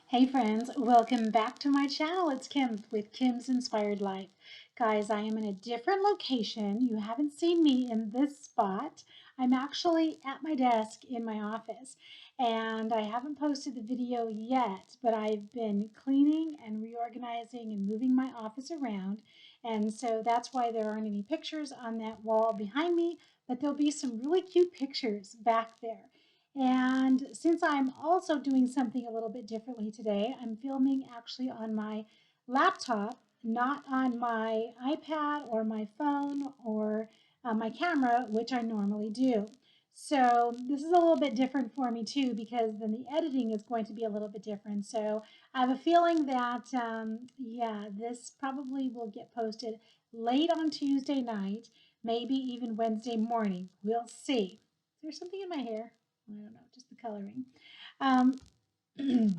Hey friends, welcome back to my channel. It's Kim with Kim's Inspired Life. Guys, I am in a different location. You haven't seen me in this spot. I'm actually at my desk in my office and I haven't posted the video yet, but I've been cleaning and reorganizing and moving my office around. And so that's why there aren't any pictures on that wall behind me, but there'll be some really cute pictures back there. And since I'm also doing something a little bit differently today, I'm filming actually on my laptop, not on my iPad or my phone or my camera, which I normally do. So this is a little bit different for me too, because then the editing is going to be a little bit different. So I have a feeling that, yeah, this probably will get posted late on Tuesday night, maybe even Wednesday morning. We'll see. There's something in my hair. I don't know, just the coloring. Um, and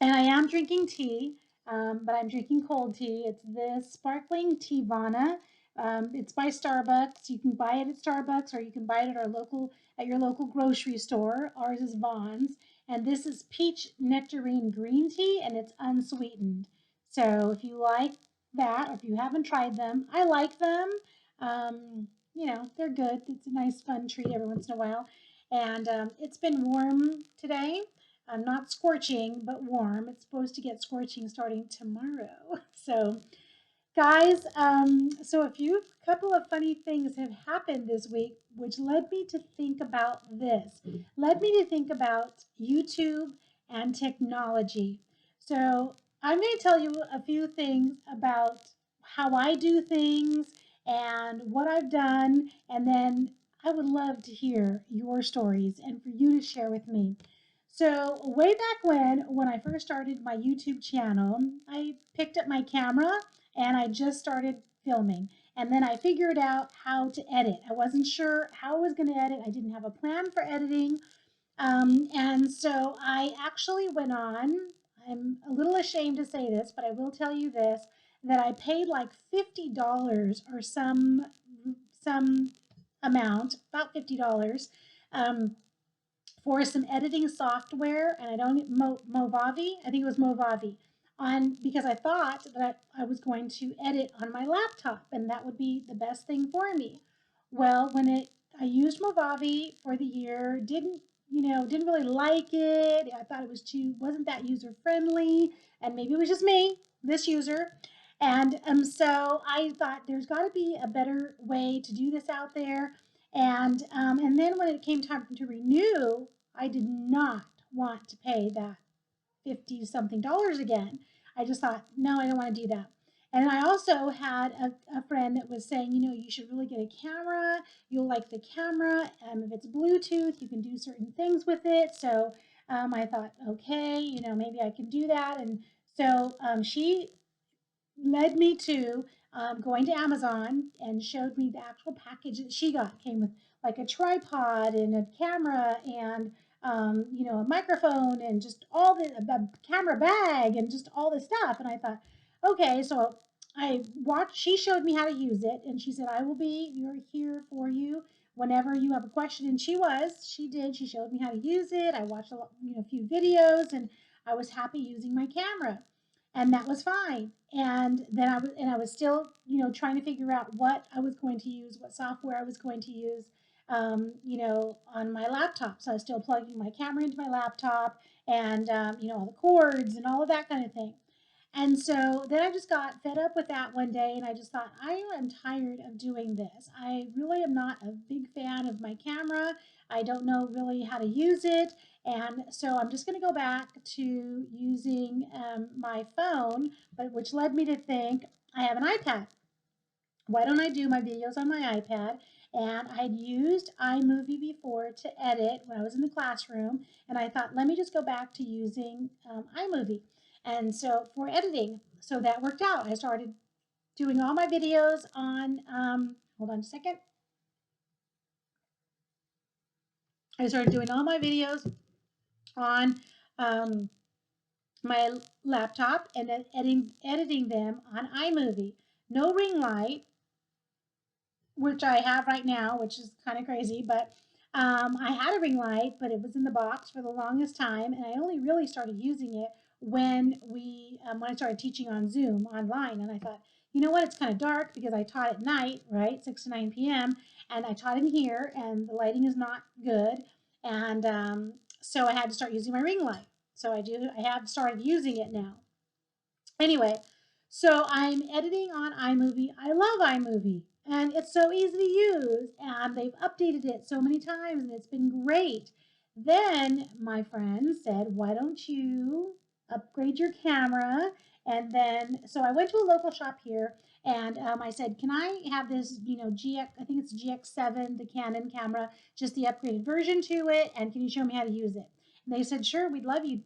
I am drinking tea, but I'm drinking cold tea. It's this sparkling Teavana. It's by Starbucks. You can buy it at Starbucks, or you can buy it at your local grocery store. Ours is Vaughn's, and this is peach nectarine green tea, and it's unsweetened. So if you like that, or if you haven't tried them, I like them. They're good. It's a nice, fun treat every once in a while. And it's been warm today. Not scorching, but warm. It's supposed to get scorching starting tomorrow. So, guys, so a couple of funny things have happened this week, which led me to think about this. Led me to think about YouTube and technology. So, I'm going to tell you a few things about how I do things and what I've done, and then I would love to hear your stories and for you to share with me. So way back when I first started my YouTube channel, I picked up my camera and I just started filming. And then I figured out how to edit. I wasn't sure how I was going to edit. I didn't have a plan for editing. And so I actually went on. I'm a little ashamed to say this, but I will tell you this, that I paid like $50 or some amount, about $50, um, for some editing software, and I don't Movavi. I think it was Movavi, on because I thought that I was going to edit on my laptop, and that would be the best thing for me. Well, I used Movavi for the year, didn't really like it. I thought it wasn't that user friendly, and maybe it was just me, this user. And so I thought there's got to be a better way to do this out there. And then when it came time to renew, I did not want to pay that 50 something dollars again. I just thought, no, I don't want to do that. And I also had a friend that was saying, you should really get a camera. You'll like the camera. If it's Bluetooth, you can do certain things with it. So I thought, okay, maybe I can do that. And so she led me to going to Amazon and showed me the actual package that she got. It came with like a tripod and a camera and a microphone and just all the camera bag and just all this stuff. And I thought, okay, so I watched. She showed me how to use it, and she said, "I will be here for you whenever you have a question." And she did. She showed me how to use it. I watched a few videos, and I was happy using my camera, and that was fine. And then I was still, trying to figure out what I was going to use, what software I was going to use, on my laptop. So I was still plugging my camera into my laptop and, all the cords and all of that kind of thing. And so then I just got fed up with that one day and I just thought, I am tired of doing this. I really am not a big fan of my camera. I don't know really how to use it. And so I'm just going to go back to using my phone, but which led me to think I have an iPad. Why don't I do my videos on my iPad? And I had used iMovie before to edit when I was in the classroom, and I thought, let me just go back to using iMovie. And so for editing, so that worked out. I started doing all my videos on, hold on a second. I started doing all my videos on my laptop and then editing them on iMovie. No ring light, which I have right now, which is kind of crazy, but I had a ring light, but it was in the box for the longest time, and I only really started using it when I started teaching on Zoom online, and I thought, you know what, it's kind of dark because I taught at night, right, 6 to 9 p.m., and I taught in here, and the lighting is not good, and so I had to start using my ring light. So I have started using it now. Anyway, so I'm editing on iMovie. I love iMovie, and it's so easy to use, and they've updated it so many times, and it's been great. Then my friend said, why don't you upgrade your camera? And then, so I went to a local shop here, and I said, can I have this, GX, I think it's GX7, the Canon camera, just the upgraded version to it, and can you show me how to use it? And they said, sure, we'd love to,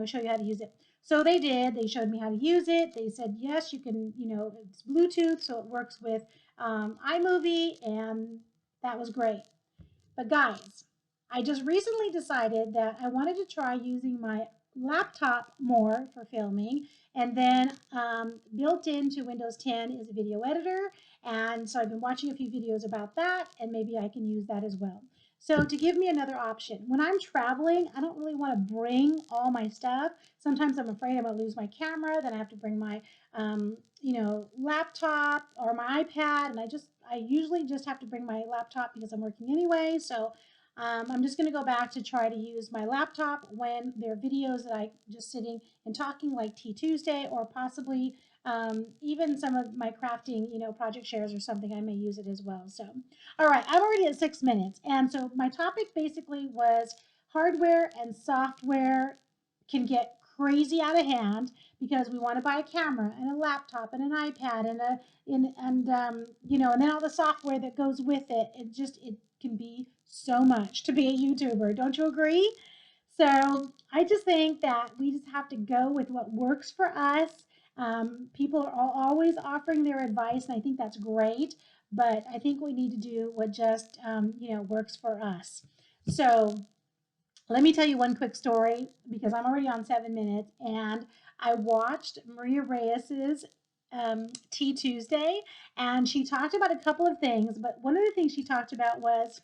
show you how to use it. So they did. They showed me how to use it. They said, yes, you can, it's Bluetooth, so it works with iMovie, and that was great. But guys, I just recently decided that I wanted to try using my laptop more for filming. And then built into Windows 10 is a video editor. And so I've been watching a few videos about that, and maybe I can use that as well. So to give me another option, when I'm traveling, I don't really want to bring all my stuff. Sometimes I'm afraid I'm going to lose my camera. Then I have to bring my, laptop or my iPad. And I usually just have to bring my laptop because I'm working anyway. So I'm just going to go back to try to use my laptop when there are videos that I just sitting and talking, like Tea Tuesday, or possibly even some of my crafting, project shares or something. I may use it as well. So, all right, I'm already at 6 minutes. And so my topic basically was hardware and software can get crazy out of hand because we want to buy a camera and a laptop and an iPad and and then all the software that goes with it. It can be so much to be a YouTuber. Don't you agree? So I just think that we just have to go with what works for us. People are always offering their advice, and I think that's great. But I think we need to do what just works for us. So let me tell you one quick story because I'm already on 7 minutes, and I watched Maria Reyes's Tea Tuesday, and she talked about a couple of things. But one of the things she talked about was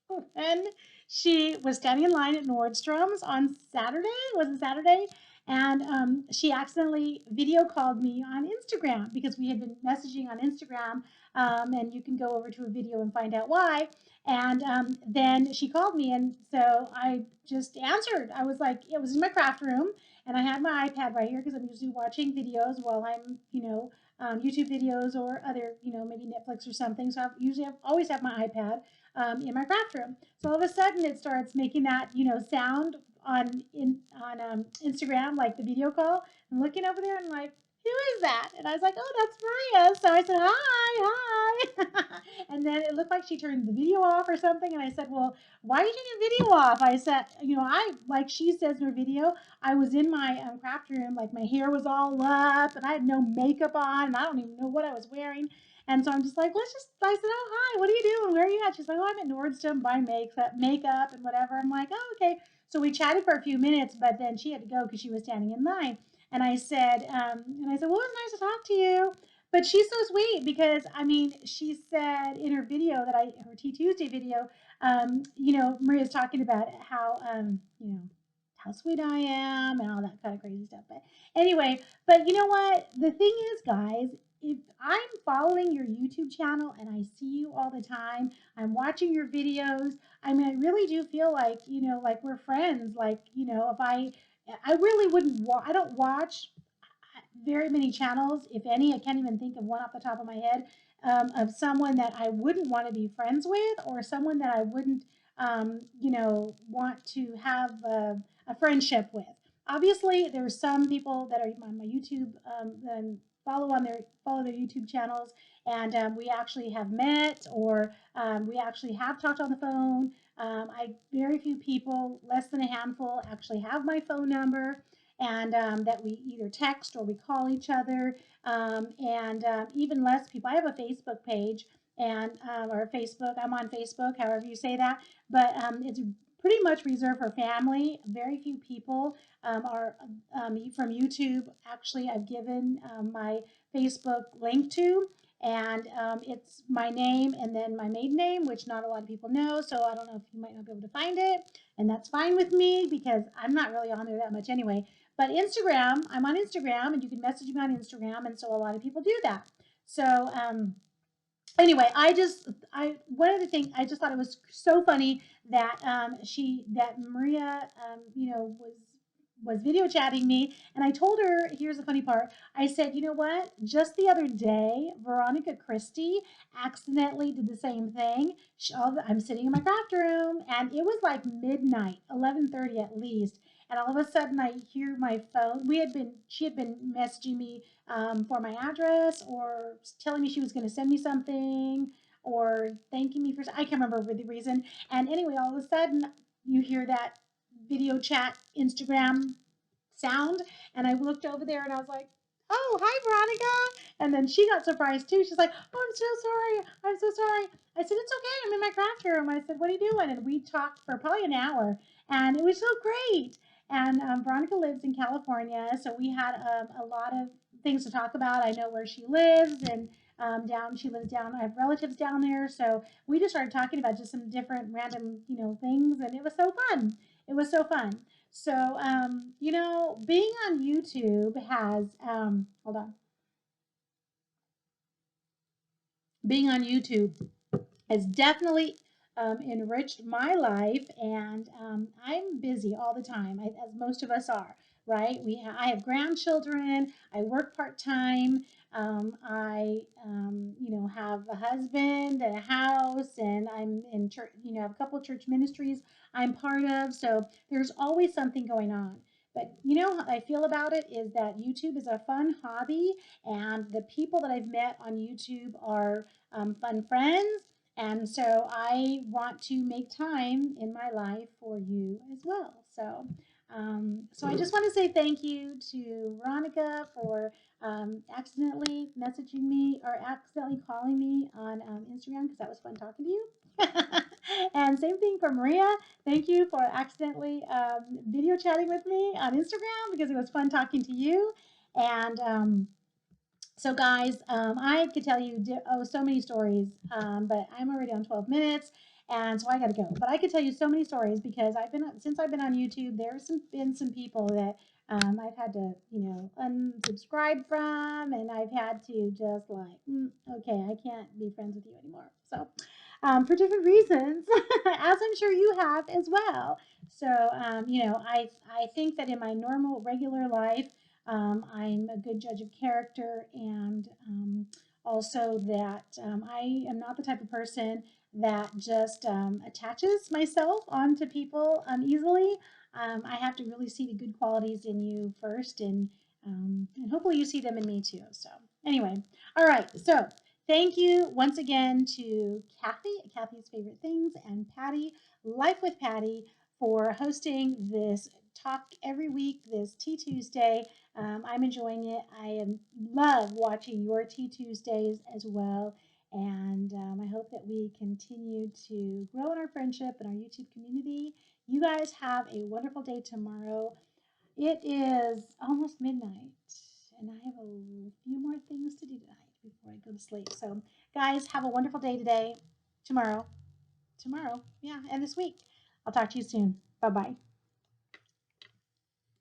when she was standing in line at Nordstrom's on Saturday. Was it Saturday? And she accidentally video called me on Instagram because we had been messaging on Instagram, and you can go over to a video and find out why. And then she called me, and so I just answered. I was like, it was in my craft room, and I had my iPad right here because I'm usually watching videos while I'm, YouTube videos or other, maybe Netflix or something. So always have my iPad in my craft room. So all of a sudden, it starts making that, sound on Instagram, like the video call. I'm looking over there and like, who is that? And I was like, oh, that's Maria. So I said, hi, hi. And then it looked like she turned the video off or something. And I said, well, why did you turn the video off? I said, like she says in her video, I was in my craft room, like my hair was all up and I had no makeup on and I don't even know what I was wearing. And so I'm just like, I said, oh, hi, what are you doing? Where are you at? She's like, oh, I'm at Nordstrom buying makeup and whatever. I'm like, oh, okay. So we chatted for a few minutes, but then she had to go because she was standing in line. And I said, well, it was nice to talk to you. But she's so sweet because, she said in her video her Tea Tuesday video, Maria's talking about how sweet I am and all that kind of crazy stuff. But anyway, but you know what? The thing is, guys, if I'm following your YouTube channel and I see you all the time, I'm watching your videos. I really do feel like, like we're friends. Like, if I really wouldn't, I don't watch very many channels, if any. I can't even think of one off the top of my head of someone that I wouldn't want to be friends with or someone that I wouldn't, want to have a friendship with. Obviously, there's some people that are on my YouTube and follow their YouTube channels, and we actually have met or we actually have talked on the phone. Very few people, less than a handful, actually have my phone number, and that we either text or we call each other, and even less people. I have a Facebook page and or Facebook. I'm on Facebook, however you say that, but it's pretty much reserved for family. Very few people are from YouTube. Actually, I've given my Facebook link to, and it's my name and then my maiden name, which not a lot of people know. So I don't know if you might not be able to find it. and that's fine with me because I'm not really on there that much anyway. But Instagram, I'm on Instagram, and you can message me on Instagram, and so a lot of people do that. So anyway, I one of the things I just thought it was so funny that that Maria was video chatting me, and I told her, here's the funny part. I said, you know what? Just the other day, Veronica Christy accidentally did the same thing. I'm sitting in my craft room, and it was like midnight, 11:30 at least. And all of a sudden, I hear my phone. She had been messaging me for my address, or telling me she was going to send me something, or thanking me for, I can't remember the reason. And anyway, all of a sudden, you hear that video chat Instagram sound, and I looked over there and I was like, "Oh, hi, Veronica." And then she got surprised too. She's like, "Oh, I'm so sorry. I'm so sorry." I said, "It's okay. I'm in my craft room." I said, "What are you doing?" And we talked for probably an hour, and it was so great. And Veronica lives in California, so we had a lot of things to talk about. I know where she lives, and she lives down. I have relatives down there, so we just started talking about just some different random, things, and it was so fun. It was so fun. So, being on YouTube hold on, being on YouTube has definitely enriched my life, and I'm busy all the time, as most of us are, right? I have grandchildren. I work part time. I, have a husband and a house, and I'm in church. Have a couple of church ministries I'm part of. So there's always something going on. But how I feel about it is that YouTube is a fun hobby, and the people that I've met on YouTube are fun friends, and so I want to make time in my life for you as well. So I just want to say thank you to Veronica for accidentally messaging me, or accidentally calling me on Instagram, because that was fun talking to you. And same thing for Maria. Thank you for accidentally video chatting with me on Instagram, because it was fun talking to you. And so guys, I could tell you so many stories, but I'm already on 12 minutes, and so I got to go. But I could tell you so many stories, because since I've been on YouTube, there's been some people that I've had to unsubscribe from, and I've had to just like, okay, I can't be friends with you anymore. So for different reasons, as I'm sure you have as well. So I think that in my normal regular life, I'm a good judge of character, and also that I am not the type of person that just attaches myself onto people easily. I have to really see the good qualities in you first, and hopefully you see them in me too. So anyway, all right. So thank you once again to Kathy's Favorite Things, and Patty, Life with Patty, for hosting this talk every week, this Tea Tuesday. I'm enjoying it. Love watching your Tea Tuesdays as well. And I hope that we continue to grow in our friendship and our YouTube community. You guys have a wonderful day tomorrow. It is almost midnight, and I have a few more things to do tonight before I go to sleep. So, guys, have a wonderful day today, tomorrow, yeah, and this week. I'll talk to you soon. Bye bye.